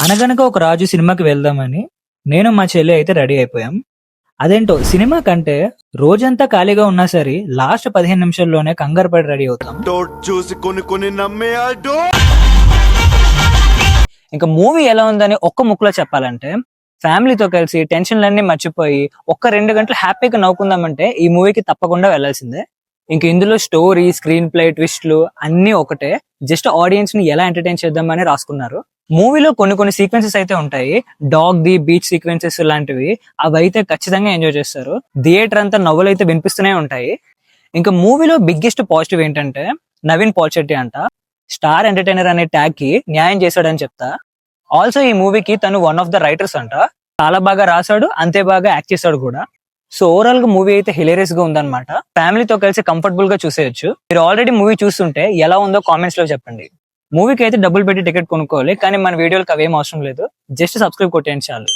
అనగనగా ఒక రాజు సినిమాకి వెళ్దామని నేను మా చెల్లి అయితే రెడీ అయిపోయాం. అదేంటో సినిమా కంటే రోజంతా ఖాళీగా ఉన్నా సరే లాస్ట్ 15 నిమిషాల్లోనే కంగారు పడి రెడీ అవుతాం. చూసి కొన్ని నమ్మేయాడు. ఇంకా మూవీ ఎలా ఉందని ఒక్క ముక్కలో చెప్పాలంటే, ఫ్యామిలీతో కలిసి టెన్షన్లన్నీ మర్చిపోయి ఒక్క 2 గంటలు హ్యాపీగా నవ్వుకుందామంటే ఈ మూవీకి తప్పకుండా వెళ్లాల్సిందే. ఇంక ఇందులో స్టోరీ, స్క్రీన్ ప్లే, ట్విస్ట్లు అన్ని ఒకటే. జస్ట్ ఆడియన్స్ ని ఎలా ఎంటర్టైన్ చేద్దామని రాసుకున్నారు. మూవీలో కొన్ని సీక్వెన్సెస్ అయితే ఉంటాయి, డాగ్ ది బీచ్ సీక్వెన్సెస్ లాంటివి. అవి అయితే ఖచ్చితంగా ఎంజాయ్ చేస్తారు. థియేటర్ అంతా నవ్వులు అయితే వినిపిస్తూనే ఉంటాయి. ఇంకా మూవీలో బిగ్గెస్ట్ పాజిటివ్ ఏంటంటే నవీన్ పాల్శెట్టి అంట స్టార్ ఎంటర్టైనర్ అనే ట్యాగ్ కి న్యాయం చేశాడని చెప్తా. ఆల్సో ఈ మూవీకి తను వన్ ఆఫ్ ద రైటర్స్ అంట. చాలా బాగా రాశాడు, అంతే బాగా యాక్ట్ చేశాడు కూడా. సో ఓవరాల్ గా మూవీ అయితే హిలేరియస్ గా ఉందన్నమాట. ఫ్యామిలీతో కలిసి కంఫర్టబుల్ గా చూసేయచ్చు. మీరు ఆల్రెడీ మూవీ చూస్తుంటే ఎలా ఉందో కామెంట్స్ లో చెప్పండి. మూవీకి అయితే డబ్బులు పెట్టి టికెట్ కొనుక్కోవాలి, కానీ మన వీడియోలకు అవేం అవసరం లేదు. జస్ట్ సబ్స్క్రైబ్ కొట్టేయండి చాలు.